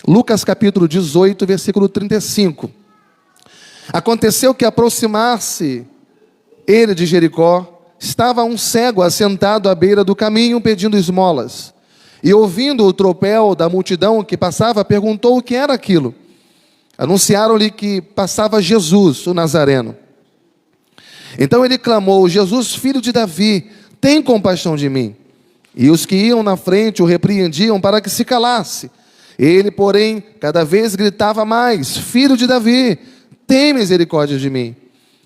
Lucas capítulo 18, versículo 35. Aconteceu que, aproximar-se ele de Jericó, estava um cego assentado à beira do caminho pedindo esmolas. E ouvindo o tropel da multidão que passava, perguntou o que era aquilo. Anunciaram-lhe que passava Jesus, o Nazareno. Então ele clamou: Jesus, filho de Davi, tem compaixão de mim. E os que iam na frente o repreendiam para que se calasse. Ele, porém, cada vez gritava mais: Filho de Davi, tem misericórdia de mim.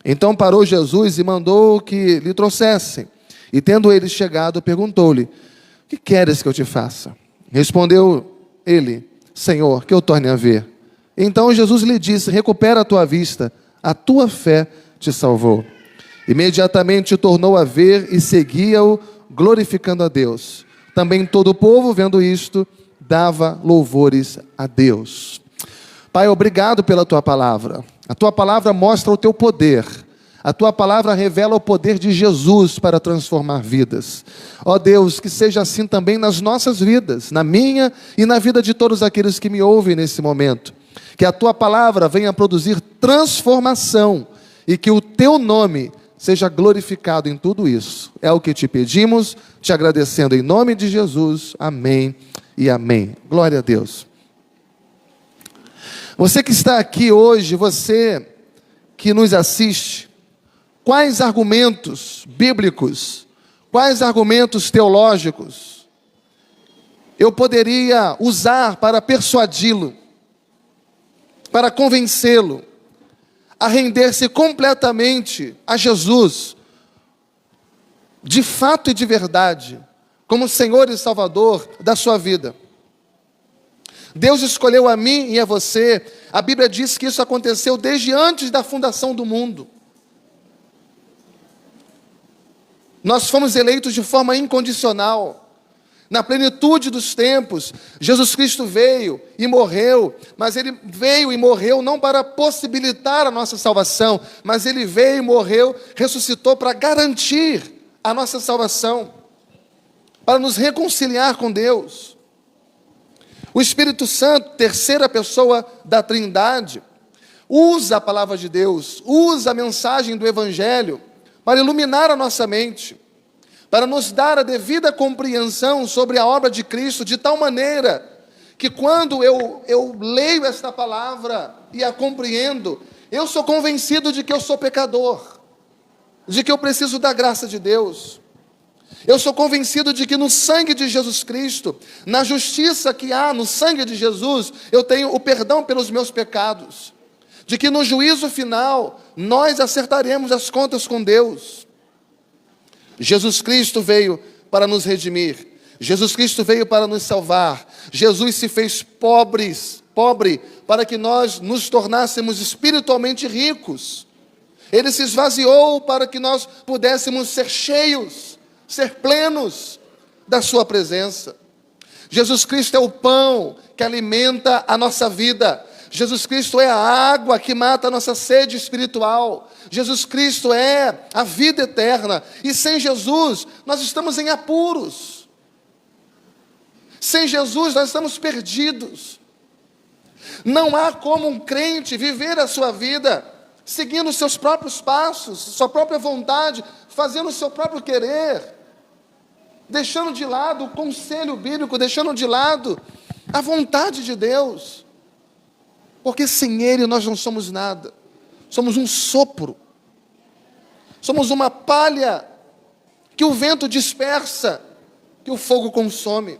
Então parou Jesus e mandou que lhe trouxessem. E tendo ele chegado, perguntou-lhe: O que queres que eu te faça? Respondeu ele: Senhor, que eu torne a ver. Então Jesus lhe disse: Recupera a tua vista, a tua fé te salvou. Imediatamente tornou a ver e seguia-o, glorificando a Deus. Também todo o povo, vendo isto, dava louvores a Deus. Pai, obrigado pela tua palavra. A tua palavra mostra o teu poder. A tua palavra revela o poder de Jesus para transformar vidas. Ó Deus, que seja assim também nas nossas vidas, na minha e na vida de todos aqueles que me ouvem nesse momento. Que a tua palavra venha produzir transformação e que o teu nome seja glorificado em tudo isso. É o que te pedimos, te agradecendo em nome de Jesus. Amém e amém. Glória a Deus. Você que está aqui hoje, você que nos assiste, quais argumentos bíblicos, quais argumentos teológicos eu poderia usar para persuadi-lo, para convencê-lo a render-se completamente a Jesus, de fato e de verdade, como Senhor e Salvador da sua vida? Deus escolheu a mim e a você. A Bíblia diz que isso aconteceu desde antes da fundação do mundo. Nós fomos eleitos de forma incondicional. Na plenitude dos tempos, Jesus Cristo veio e morreu, mas Ele veio e morreu não para possibilitar a nossa salvação, mas Ele veio e morreu, ressuscitou para garantir a nossa salvação, para nos reconciliar com Deus. O Espírito Santo, terceira pessoa da Trindade, usa a palavra de Deus, usa a mensagem do Evangelho para iluminar a nossa mente, para nos dar a devida compreensão sobre a obra de Cristo, de tal maneira que quando eu leio esta palavra e a compreendo, eu sou convencido de que eu sou pecador, de que eu preciso da graça de Deus. Eu sou convencido de que no sangue de Jesus Cristo, na justiça que há no sangue de Jesus, eu tenho o perdão pelos meus pecados, de que no juízo final, nós acertaremos as contas com Deus. Jesus Cristo veio para nos redimir. Jesus Cristo veio para nos salvar. Jesus se fez pobre para que nós nos tornássemos espiritualmente ricos. Ele se esvaziou para que nós pudéssemos ser cheios, ser plenos da sua presença. Jesus Cristo é o pão que alimenta a nossa vida. Jesus Cristo é a água que mata a nossa sede espiritual. Jesus Cristo é a vida eterna. E sem Jesus, nós estamos em apuros. Sem Jesus, nós estamos perdidos. Não há como um crente viver a sua vida seguindo os seus próprios passos, sua própria vontade, fazendo o seu próprio querer, deixando de lado o conselho bíblico, deixando de lado a vontade de Deus. Porque sem Ele nós não somos nada. Somos um sopro. Somos uma palha que o vento dispersa, que o fogo consome.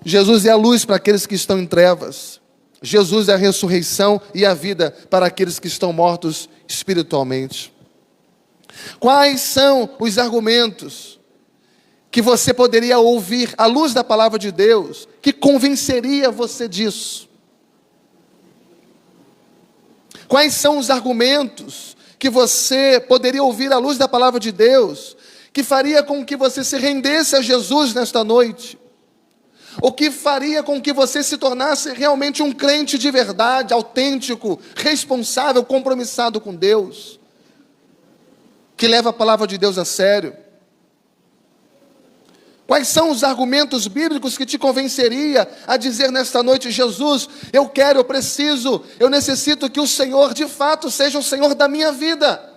Jesus é a luz para aqueles que estão em trevas. Jesus é a ressurreição e a vida para aqueles que estão mortos espiritualmente. Quais são os argumentos que você poderia ouvir à luz da palavra de Deus que convenceria você disso? Quais são os argumentos que você poderia ouvir à luz da palavra de Deus, que faria com que você se rendesse a Jesus nesta noite? Ou que faria com que você se tornasse realmente um crente de verdade, autêntico, responsável, compromissado com Deus, que leva a palavra de Deus a sério? Quais são os argumentos bíblicos que te convenceria a dizer nesta noite: Jesus, eu quero, eu preciso, eu necessito que o Senhor de fato seja o Senhor da minha vida.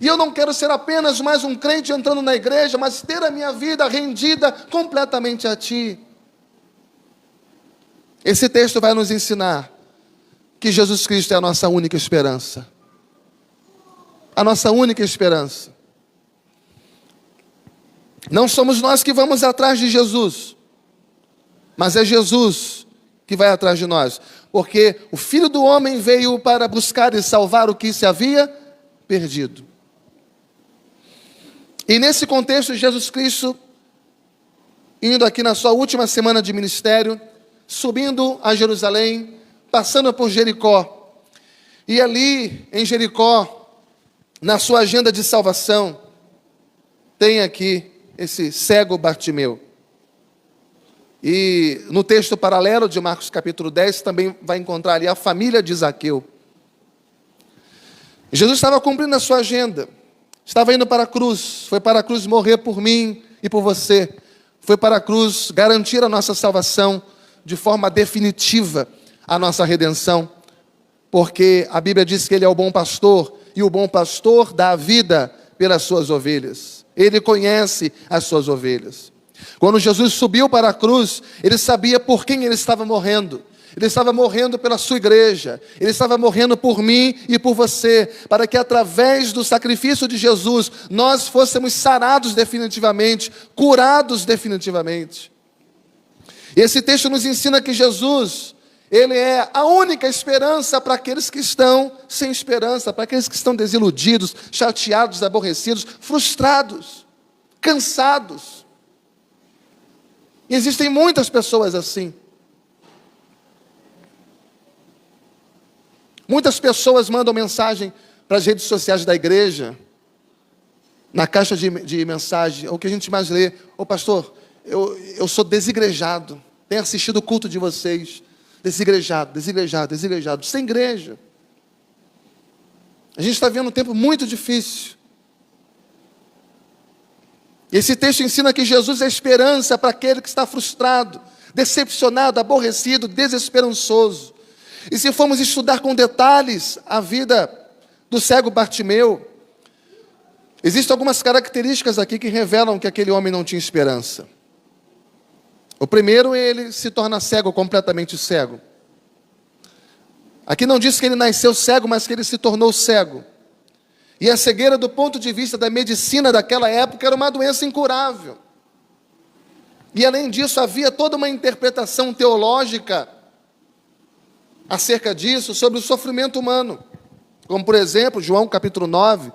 E eu não quero ser apenas mais um crente entrando na igreja, mas ter a minha vida rendida completamente a Ti. Esse texto vai nos ensinar que Jesus Cristo é a nossa única esperança. A nossa única esperança. Não somos nós que vamos atrás de Jesus, mas é Jesus que vai atrás de nós. Porque o Filho do Homem veio para buscar e salvar o que se havia perdido. E nesse contexto, Jesus Cristo, indo aqui na sua última semana de ministério, subindo a Jerusalém, passando por Jericó. E ali, em Jericó, na sua agenda de salvação, tem aqui esse cego Bartimeu. E no texto paralelo de Marcos capítulo 10, também vai encontrar ali a família de Zaqueu. Jesus estava cumprindo a sua agenda. Estava indo para a cruz, foi para a cruz morrer por mim e por você. Foi para a cruz garantir a nossa salvação de forma definitiva, a nossa redenção. Porque a Bíblia diz que Ele é o bom pastor, e o bom pastor dá a vida pelas suas ovelhas. Ele conhece as suas ovelhas. Quando Jesus subiu para a cruz, Ele sabia por quem Ele estava morrendo. Ele estava morrendo pela sua igreja. Ele estava morrendo por mim e por você, para que através do sacrifício de Jesus, nós fôssemos sarados definitivamente, curados definitivamente. E esse texto nos ensina que Jesus, Ele é a única esperança para aqueles que estão sem esperança, para aqueles que estão desiludidos, chateados, aborrecidos, frustrados, cansados. E existem muitas pessoas assim. Muitas pessoas mandam mensagem para as redes sociais da igreja, na caixa de mensagem, o que a gente mais lê: ô pastor, eu sou desigrejado, tenho assistido o culto de vocês, desigrejado, sem igreja. A gente está vivendo um tempo muito difícil. Esse texto ensina que Jesus é esperança para aquele que está frustrado, decepcionado, aborrecido, desesperançoso. E se formos estudar com detalhes a vida do cego Bartimeu, existem algumas características aqui que revelam que aquele homem não tinha esperança. O primeiro, ele se torna cego, completamente cego. Aqui não diz que ele nasceu cego, mas que ele se tornou cego. E a cegueira, do ponto de vista da medicina daquela época, era uma doença incurável. E além disso, havia toda uma interpretação teológica acerca disso, sobre o sofrimento humano. Como, por exemplo, João capítulo 9,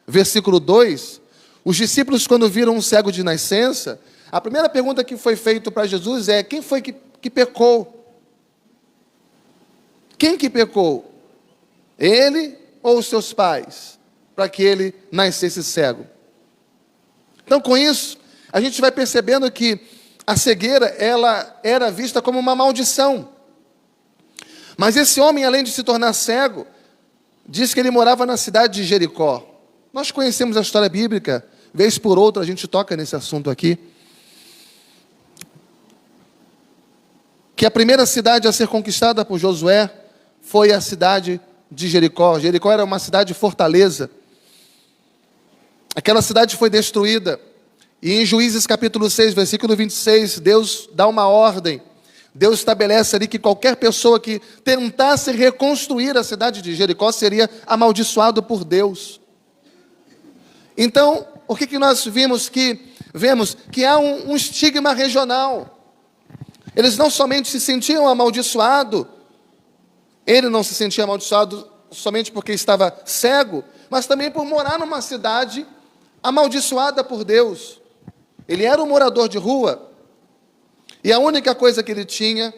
versículo 2, os discípulos, quando viram um cego de nascença, a primeira pergunta que foi feita para Jesus é: quem foi que pecou? Quem que pecou? Ele ou os seus pais? Para que ele nascesse cego. Então, com isso, a gente vai percebendo que a cegueira, ela era vista como uma maldição. Mas esse homem, além de se tornar cego, diz que ele morava na cidade de Jericó. Nós conhecemos a história bíblica, vez por outra a gente toca nesse assunto aqui. Que a primeira cidade a ser conquistada por Josué foi a cidade de Jericó. Jericó era uma cidade fortaleza. Aquela cidade foi destruída. E em Juízes capítulo 6, versículo 26, Deus dá uma ordem. Deus estabelece ali que qualquer pessoa que tentasse reconstruir a cidade de Jericó seria amaldiçoado por Deus. Então, o que nós vemos que há um estigma regional. Eles não somente se sentiam amaldiçoados, ele não se sentia amaldiçoado somente porque estava cego, mas também por morar numa cidade amaldiçoada por Deus. Ele era um morador de rua. E a única coisa que ele tinha,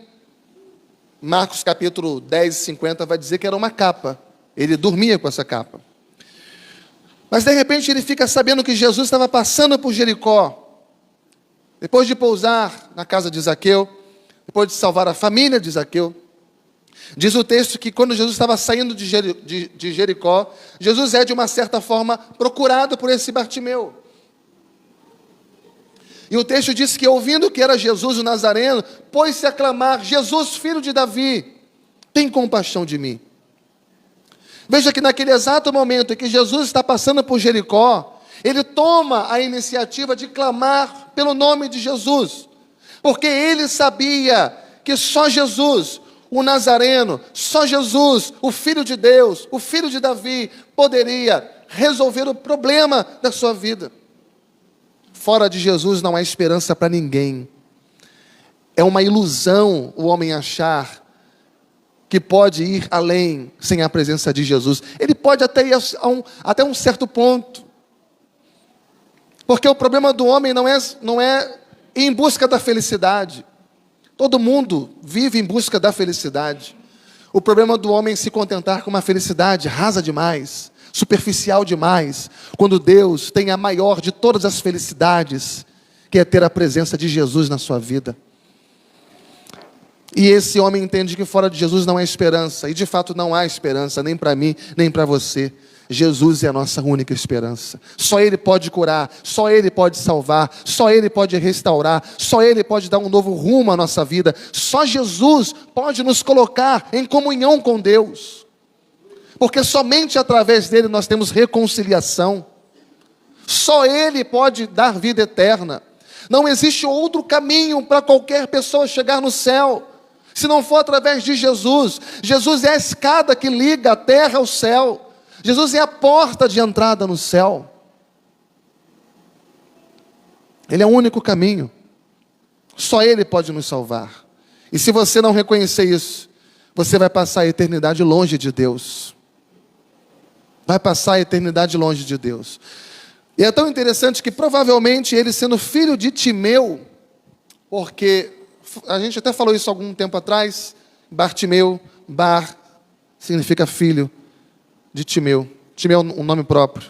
Marcos capítulo 10, 50, vai dizer que era uma capa. Ele dormia com essa capa. Mas de repente ele fica sabendo que Jesus estava passando por Jericó. Depois de pousar na casa de Zaqueu, depois de salvar a família de Zaqueu, diz o texto que quando Jesus estava saindo de Jericó, Jesus é de uma certa forma procurado por esse Bartimeu. E o texto diz que, ouvindo que era Jesus o Nazareno, pôs-se a clamar: Jesus, filho de Davi, tem compaixão de mim. Veja que naquele exato momento em que Jesus está passando por Jericó, ele toma a iniciativa de clamar pelo nome de Jesus, porque ele sabia que só Jesus, o Nazareno, só Jesus, o Filho de Deus, o Filho de Davi, poderia resolver o problema da sua vida. Fora de Jesus não há esperança para ninguém. É uma ilusão o homem achar que pode ir além sem a presença de Jesus. Ele pode até ir até um certo ponto. Porque o problema do homem não é ir em busca da felicidade. Todo mundo vive em busca da felicidade. O problema do homem é se contentar com uma felicidade rasa demais, superficial demais, quando Deus tem a maior de todas as felicidades, que é ter a presença de Jesus na sua vida. E esse homem entende que fora de Jesus não há esperança, e de fato não há esperança, nem para mim, nem para você. Jesus é a nossa única esperança. Só Ele pode curar, só Ele pode salvar, só Ele pode restaurar, só Ele pode dar um novo rumo à nossa vida. Só Jesus pode nos colocar em comunhão com Deus, porque somente através dele nós temos reconciliação. Só Ele pode dar vida eterna. Não existe outro caminho para qualquer pessoa chegar no céu, se não for através de Jesus. Jesus é a escada que liga a terra ao céu. Jesus é a porta de entrada no céu. Ele é o único caminho. Só Ele pode nos salvar. E se você não reconhecer isso, você vai passar a eternidade longe de Deus. Vai passar a eternidade longe de Deus. E é tão interessante que provavelmente ele, sendo filho de Timeu, porque a gente até falou isso algum tempo atrás, Bartimeu, Bar significa filho de Timeu. Timeu é um nome próprio.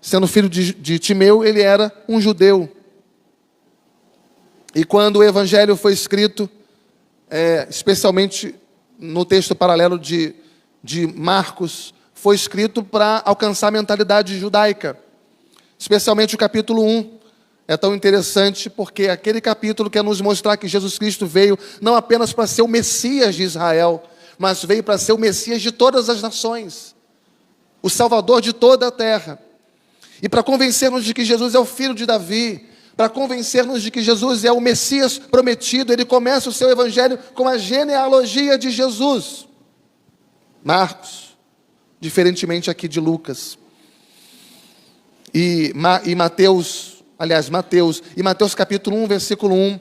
Sendo filho de Timeu, ele era um judeu. E quando o evangelho foi escrito, especialmente no texto paralelo de Marcos, foi escrito para alcançar a mentalidade judaica. Especialmente o capítulo 1. É tão interessante porque aquele capítulo quer nos mostrar que Jesus Cristo veio não apenas para ser o Messias de Israel, mas veio para ser o Messias de todas as nações, o Salvador de toda a terra. E para convencer-nos de que Jesus é o filho de Davi, para convencer-nos de que Jesus é o Messias prometido, ele começa o seu evangelho com a genealogia de Jesus. Marcos, diferentemente aqui de Lucas. E Mateus capítulo 1, versículo 1,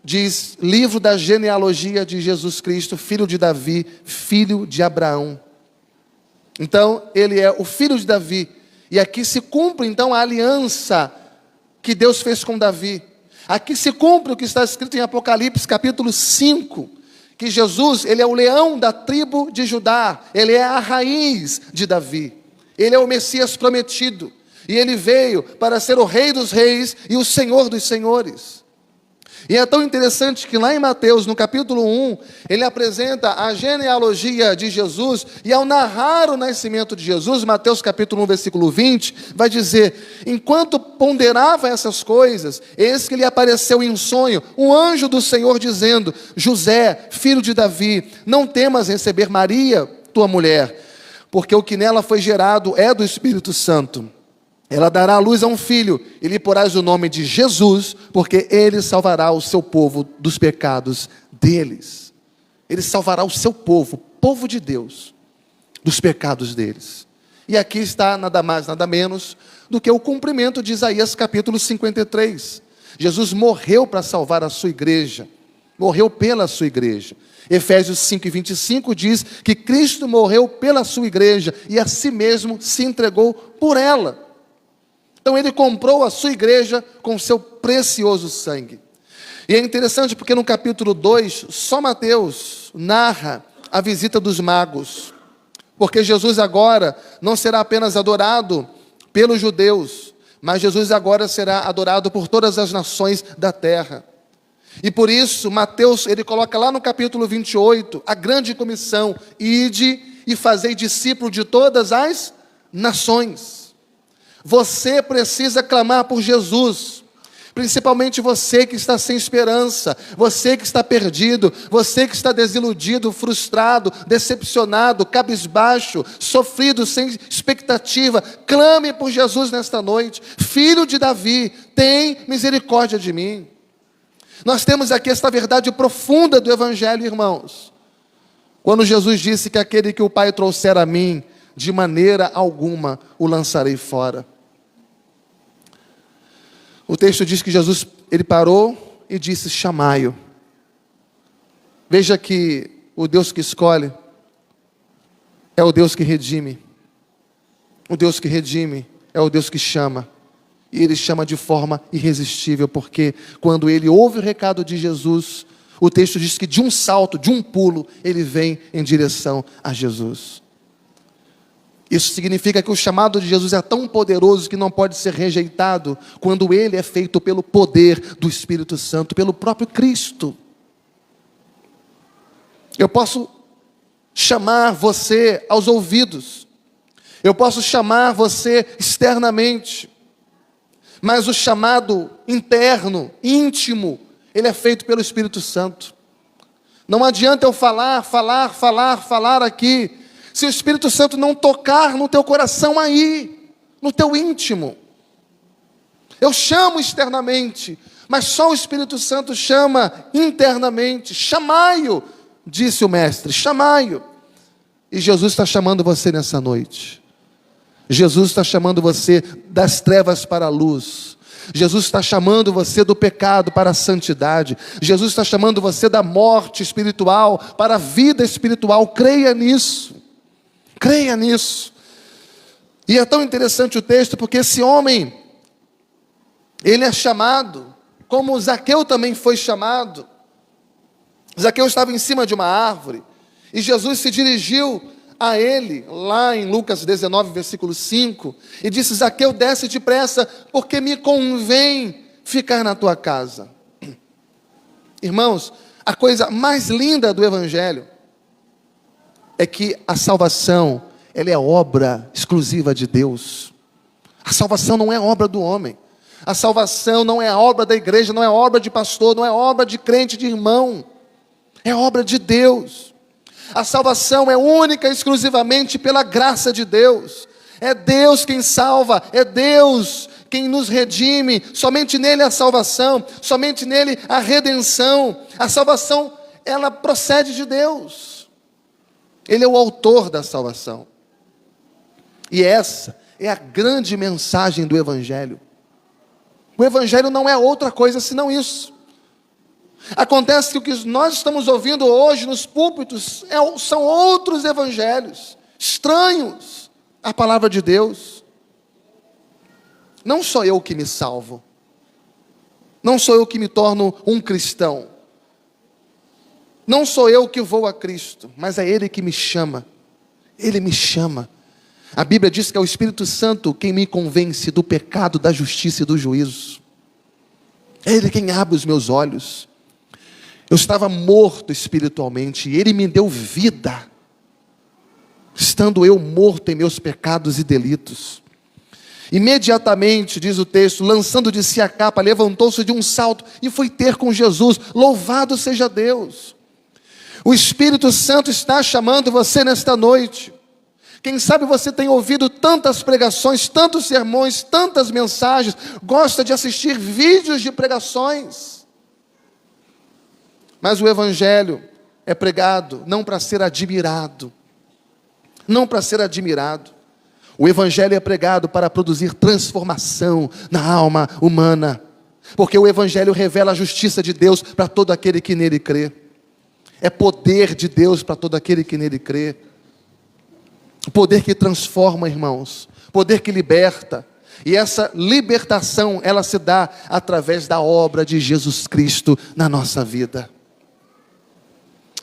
diz: livro da genealogia de Jesus Cristo, filho de Davi, filho de Abraão. Então, ele é o filho de Davi. E aqui se cumpre, então, a aliança que Deus fez com Davi. Aqui se cumpre o que está escrito em Apocalipse, capítulo 5, que Jesus, ele é o leão da tribo de Judá, ele é a raiz de Davi. Ele é o Messias prometido. E ele veio para ser o Rei dos Reis e o Senhor dos Senhores. E é tão interessante que lá em Mateus, no capítulo 1, ele apresenta a genealogia de Jesus, e ao narrar o nascimento de Jesus, Mateus capítulo 1, versículo 20, vai dizer: enquanto ponderava essas coisas, eis que lhe apareceu em sonho um anjo do Senhor dizendo: José, filho de Davi, não temas receber Maria, tua mulher, porque o que nela foi gerado é do Espírito Santo. Ela dará à luz a um filho, e lhe porás o nome de Jesus, porque ele salvará o seu povo dos pecados deles. Ele salvará o seu povo, povo de Deus, dos pecados deles. E aqui está nada mais, nada menos do que o cumprimento de Isaías capítulo 53. Jesus morreu para salvar a sua igreja, morreu pela sua igreja. Efésios 5:25 diz que Cristo morreu pela sua igreja e a si mesmo se entregou por ela. Então ele comprou a sua igreja com seu precioso sangue. E é interessante porque no capítulo 2, só Mateus narra a visita dos magos. Porque Jesus agora não será apenas adorado pelos judeus, mas Jesus agora será adorado por todas as nações da terra. E por isso, Mateus, ele coloca lá no capítulo 28, a grande comissão: ide e fazei discípulo de todas as nações. Você precisa clamar por Jesus. Principalmente você que está sem esperança, você que está perdido, você que está desiludido, frustrado, decepcionado, cabisbaixo, sofrido, sem expectativa. Clame por Jesus nesta noite. Filho de Davi, tem misericórdia de mim. Nós temos aqui esta verdade profunda do Evangelho, irmãos. Quando Jesus disse que aquele que o Pai trouxer a mim, de maneira alguma o lançarei fora. O texto diz que Jesus, ele parou e disse, chamai-o. Veja que o Deus que escolhe é o Deus que redime. O Deus que redime é o Deus que chama. E ele chama de forma irresistível, porque quando ele ouve o recado de Jesus, o texto diz que de um salto, de um pulo, ele vem em direção a Jesus. Isso significa que o chamado de Jesus é tão poderoso que não pode ser rejeitado quando ele é feito pelo poder do Espírito Santo, pelo próprio Cristo. Eu posso chamar você aos ouvidos, eu posso chamar você externamente, mas o chamado interno, íntimo, ele é feito pelo Espírito Santo. Não adianta eu falar aqui, se o Espírito Santo não tocar no teu coração aí, no teu íntimo. Eu chamo externamente, mas só o Espírito Santo chama internamente. Chamai-o, disse o Mestre, chamai-o. E Jesus está chamando você nessa noite. Jesus está chamando você das trevas para a luz. Jesus está chamando você do pecado para a santidade. Jesus está chamando você da morte espiritual para a vida espiritual. Creia nisso. Creia nisso. E é tão interessante o texto, porque esse homem, ele é chamado, como Zaqueu também foi chamado. Zaqueu estava em cima de uma árvore, e Jesus se dirigiu a ele, lá em Lucas 19, versículo 5, e disse, Zaqueu, desce depressa, porque me convém ficar na tua casa. Irmãos, a coisa mais linda do Evangelho é que a salvação, ela é obra exclusiva de Deus. A salvação não é obra do homem. A salvação não é obra da igreja, não é obra de pastor, não é obra de crente, de irmão. É obra de Deus. A salvação é única e exclusivamente pela graça de Deus. É Deus quem salva, é Deus quem nos redime. Somente nele a salvação, somente nele a redenção. A salvação, ela procede de Deus. Ele é o autor da salvação. E essa é a grande mensagem do Evangelho. O Evangelho não é outra coisa senão isso. Acontece que o que nós estamos ouvindo hoje nos púlpitos são outros evangelhos, estranhos à palavra de Deus. Não sou eu que me salvo. Não sou eu que me torno um cristão. Não sou eu que vou a Cristo, mas é Ele que me chama. Ele me chama. A Bíblia diz que é o Espírito Santo quem me convence do pecado, da justiça e do juízo. É Ele quem abre os meus olhos. Eu estava morto espiritualmente e Ele me deu vida, estando eu morto em meus pecados e delitos. Imediatamente, diz o texto, lançando de si a capa, levantou-se de um salto e foi ter com Jesus. Louvado seja Deus! O Espírito Santo está chamando você nesta noite. Quem sabe você tem ouvido tantas pregações, tantos sermões, tantas mensagens, gosta de assistir vídeos de pregações. Mas o Evangelho é pregado não para ser admirado. Não para ser admirado. O Evangelho é pregado para produzir transformação na alma humana. Porque o Evangelho revela a justiça de Deus para todo aquele que nele crê. É poder de Deus para todo aquele que nele crê. Poder que transforma, irmãos. Poder que liberta. E essa libertação, ela se dá através da obra de Jesus Cristo na nossa vida.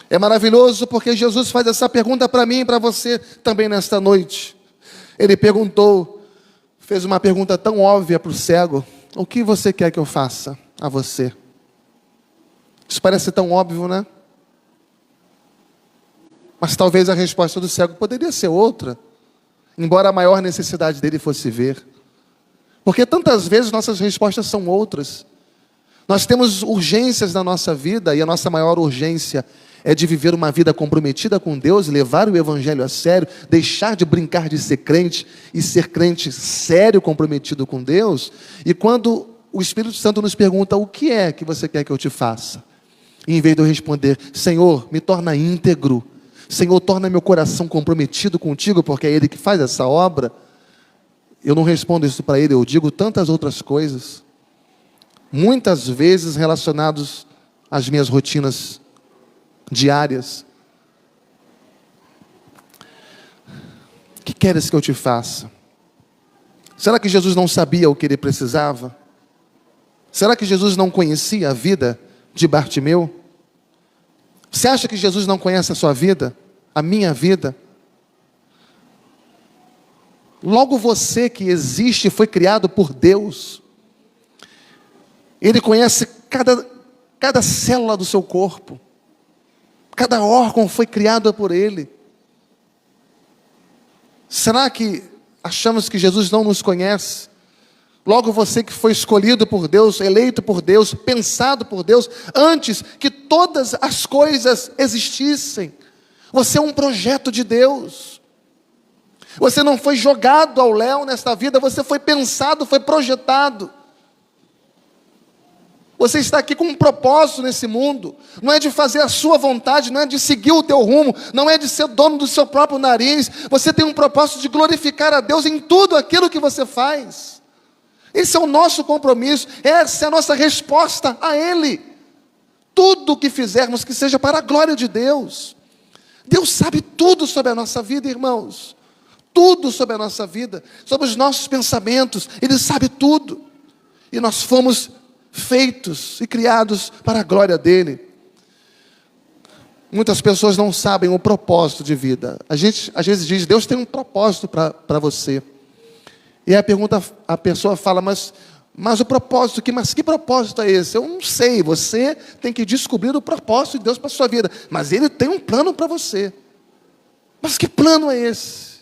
É maravilhoso porque Jesus faz essa pergunta para mim e para você também nesta noite. Ele perguntou, fez uma pergunta tão óbvia para o cego: o que você quer que eu faça a você? Isso parece tão óbvio, né? Mas talvez a resposta do cego poderia ser outra, embora a maior necessidade dele fosse ver. Porque tantas vezes nossas respostas são outras. Nós temos urgências na nossa vida, e a nossa maior urgência é de viver uma vida comprometida com Deus, levar o Evangelho a sério, deixar de brincar de ser crente e ser crente sério, comprometido com Deus. E quando o Espírito Santo nos pergunta: o que é que você quer que eu te faça? E em vez de eu responder: Senhor, me torna íntegro, Senhor, torna meu coração comprometido contigo, porque é Ele que faz essa obra, eu não respondo isso para Ele, eu digo tantas outras coisas, muitas vezes relacionados às minhas rotinas diárias. O que queres que eu te faça? Será que Jesus não sabia o que ele precisava? Será que Jesus não conhecia a vida de Bartimeu? Você acha que Jesus não conhece a sua vida? A minha vida? Logo você que existe foi criado por Deus. Ele conhece cada célula do seu corpo. Cada órgão foi criado por Ele. Será que achamos que Jesus não nos conhece? Logo você que foi escolhido por Deus, eleito por Deus, pensado por Deus, antes que todas as coisas existissem. Você é um projeto de Deus. Você não foi jogado ao léu nesta vida, você foi pensado, foi projetado. Você está aqui com um propósito nesse mundo. Não é de fazer a sua vontade, não é de seguir o teu rumo, não é de ser dono do seu próprio nariz. Você tem um propósito de glorificar a Deus em tudo aquilo que você faz. Esse é o nosso compromisso, essa é a nossa resposta a Ele. Tudo o que fizermos que seja para a glória de Deus. Deus sabe tudo sobre a nossa vida, irmãos. Tudo sobre a nossa vida, sobre os nossos pensamentos. Ele sabe tudo. E nós fomos feitos e criados para a glória dele. Muitas pessoas não sabem o propósito de vida. A gente às vezes diz: Deus tem um propósito para você. E aí a pessoa fala: mas o propósito, mas que propósito é esse? Eu não sei, você tem que descobrir o propósito de Deus para a sua vida. Mas Ele tem um plano para você. Mas que plano é esse?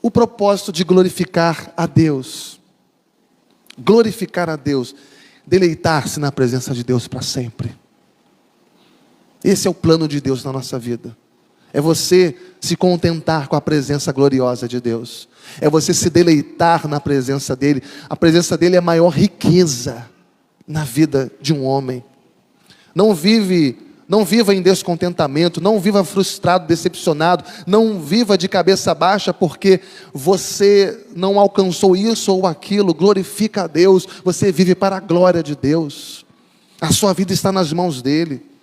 O propósito de glorificar a Deus. Glorificar a Deus, deleitar-se na presença de Deus para sempre. Esse é o plano de Deus na nossa vida. É você se contentar com a presença gloriosa de Deus. É você se deleitar na presença dEle. A presença dEle é a maior riqueza na vida de um homem. Não viva em descontentamento, não viva frustrado, decepcionado, não viva de cabeça baixa porque você não alcançou isso ou aquilo. Glorifica a Deus, você vive para a glória de Deus. A sua vida está nas mãos dEle.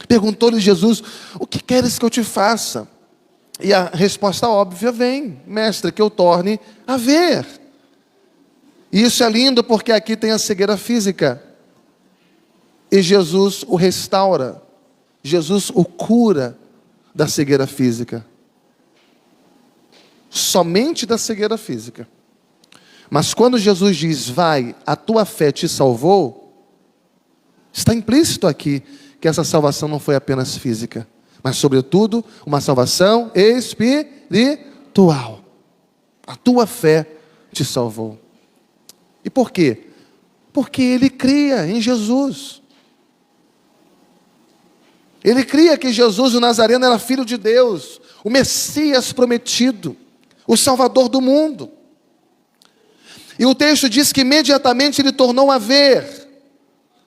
Perguntou-lhe Jesus: o que queres que eu te faça? E a resposta óbvia vem: mestre, que eu torne a ver. E isso é lindo porque aqui tem a cegueira física. E Jesus o restaura. Jesus o cura da cegueira física. Somente da cegueira física. Mas quando Jesus diz: vai, a tua fé te salvou, está implícito aqui que essa salvação não foi apenas física, mas sobretudo uma salvação espiritual. A tua fé te salvou. E por quê? Porque ele cria em Jesus. Ele cria que Jesus, o Nazareno, era filho de Deus, o Messias prometido, o Salvador do mundo. E o texto diz que imediatamente ele tornou a ver.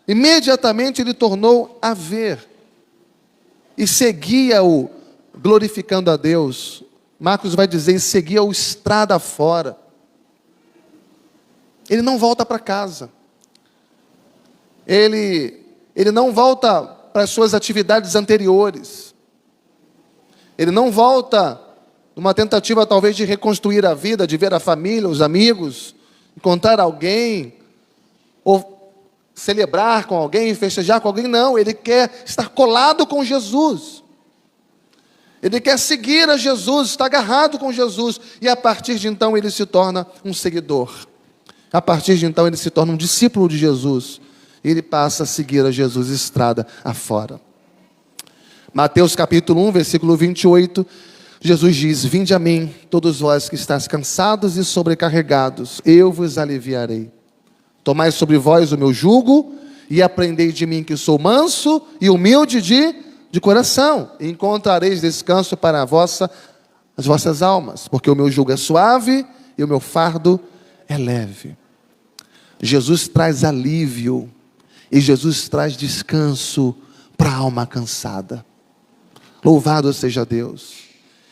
Imediatamente ele tornou a ver. E seguia-o, glorificando a Deus. Marcos vai dizer: e seguia-o estrada fora. Ele não volta para casa. Ele não volta para as suas atividades anteriores. Ele não volta numa tentativa talvez de reconstruir a vida, de ver a família, os amigos, encontrar alguém, ou celebrar com alguém, festejar com alguém. Não, ele quer estar colado com Jesus. Ele quer seguir a Jesus, estar agarrado com Jesus. E a partir de então ele se torna um seguidor. A partir de então ele se torna um discípulo de Jesus. Ele passa a seguir a Jesus estrada afora. Mateus capítulo 1, versículo 28, Jesus diz: vinde a mim, todos vós que estáis cansados e sobrecarregados, eu vos aliviarei. Tomai sobre vós o meu jugo e aprendei de mim, que sou manso e humilde de coração, e encontrareis descanso para as vossas almas, porque o meu jugo é suave e o meu fardo é leve. Jesus traz alívio e Jesus traz descanso para a alma cansada. Louvado seja Deus.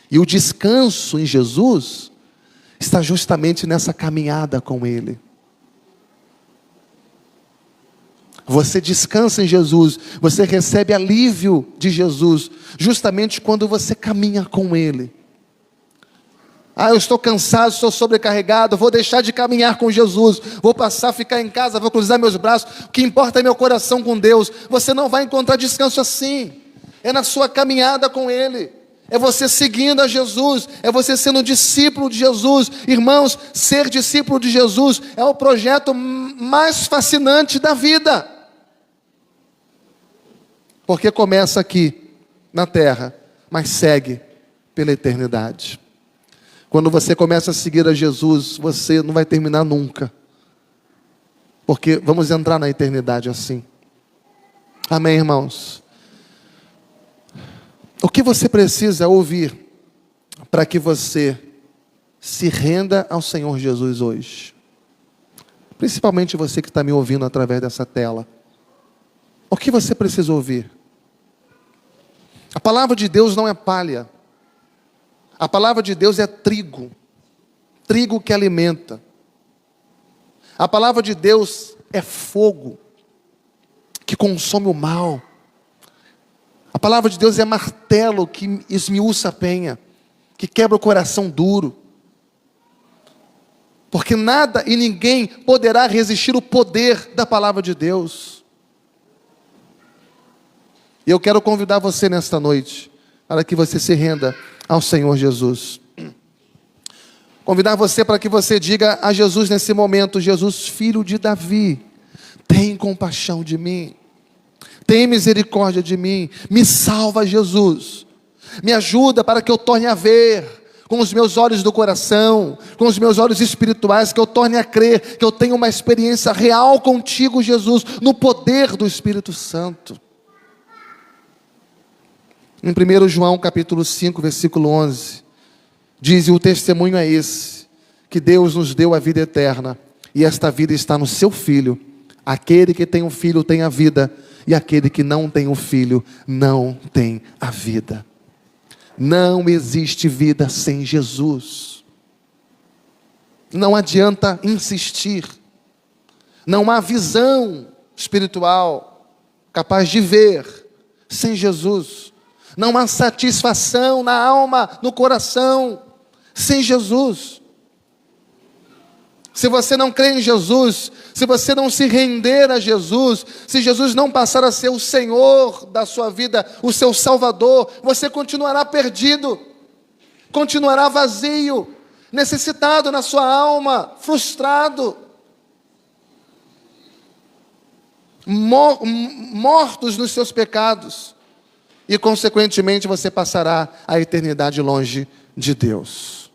E o descanso em Jesus está justamente nessa caminhada com Ele. Você descansa em Jesus, você recebe alívio de Jesus, justamente quando você caminha com Ele. Eu estou cansado, estou sobrecarregado, vou deixar de caminhar com Jesus, vou passar a ficar em casa, vou cruzar meus braços, o que importa é meu coração com Deus. Você não vai encontrar descanso assim, é na sua caminhada com Ele, é você seguindo a Jesus, é você sendo discípulo de Jesus. Irmãos, ser discípulo de Jesus é o projeto mais fascinante da vida, porque começa aqui, na terra, mas segue pela eternidade. Quando você começa a seguir a Jesus, você não vai terminar nunca, porque vamos entrar na eternidade assim. Amém, irmãos? O que você precisa ouvir para que você se renda ao Senhor Jesus hoje? Principalmente você que está me ouvindo através dessa tela. O que você precisa ouvir? A palavra de Deus não é palha. A palavra de Deus é trigo. Trigo que alimenta. A palavra de Deus é fogo que consome o mal. A palavra de Deus é martelo que esmiuça a penha, que quebra o coração duro. Porque nada e ninguém poderá resistir o poder da palavra de Deus. E eu quero convidar você nesta noite, para que você se renda ao Senhor Jesus. Convidar você para que você diga a Jesus nesse momento: Jesus, filho de Davi, tem compaixão de mim, tem misericórdia de mim, me salva, Jesus, me ajuda para que eu torne a ver com os meus olhos do coração, com os meus olhos espirituais, que eu torne a crer, que eu tenha uma experiência real contigo, Jesus, no poder do Espírito Santo. Em 1 João capítulo 5, versículo 11, diz: e o testemunho é esse, que Deus nos deu a vida eterna, e esta vida está no seu Filho. Aquele que tem um filho tem a vida, e aquele que não tem um filho não tem a vida. Não existe vida sem Jesus. Não adianta insistir. Não há visão espiritual capaz de ver sem Jesus. Não há satisfação na alma, no coração, sem Jesus. Se você não crê em Jesus, se você não se render a Jesus, se Jesus não passar a ser o Senhor da sua vida, o seu Salvador, você continuará perdido, continuará vazio, necessitado na sua alma, frustrado, mortos nos seus pecados. E consequentemente você passará a eternidade longe de Deus.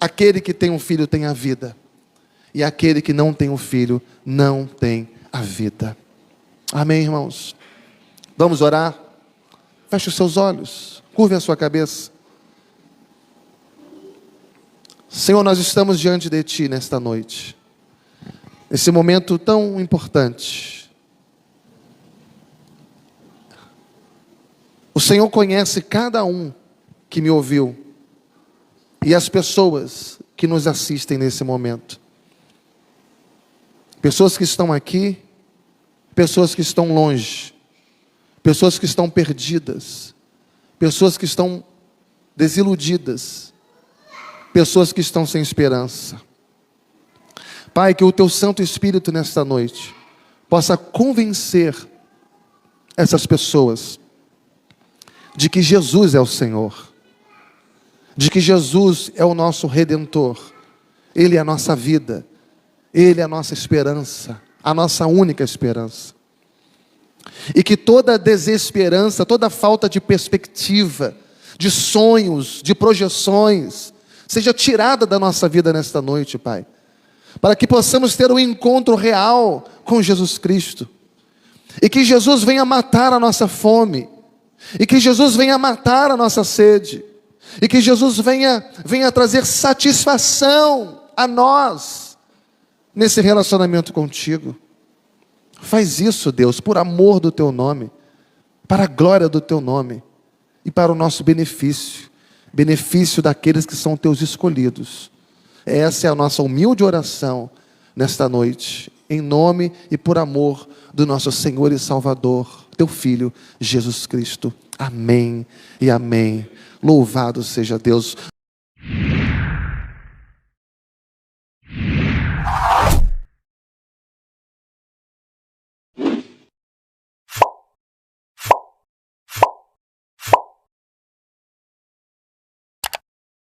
Aquele que tem um filho tem a vida, e aquele que não tem um filho não tem a vida. Amém, irmãos? Vamos orar? Feche os seus olhos, curve a sua cabeça. Senhor, nós estamos diante de Ti nesta noite, nesse momento tão importante. O Senhor conhece cada um que me ouviu e as pessoas que nos assistem nesse momento. Pessoas que estão aqui, pessoas que estão longe, pessoas que estão perdidas, pessoas que estão desiludidas, pessoas que estão sem esperança. Pai, que o Teu Santo Espírito nesta noite possa convencer essas pessoas de que Jesus é o Senhor, de que Jesus é o nosso Redentor, Ele é a nossa vida, Ele é a nossa esperança, a nossa única esperança. E que toda desesperança, toda falta de perspectiva, de sonhos, de projeções, seja tirada da nossa vida nesta noite, Pai. para que possamos ter um encontro real com Jesus Cristo, e que Jesus venha matar a nossa fome, e que Jesus venha matar a nossa sede, e que Jesus venha trazer satisfação a nós, nesse relacionamento contigo. Faz isso, Deus, por amor do teu nome, para a glória do teu nome, e para o nosso benefício daqueles que são teus escolhidos. Essa é a nossa humilde oração nesta noite, em nome e por amor do nosso Senhor e Salvador, teu Filho, Jesus Cristo. Amém e amém. Louvado seja Deus.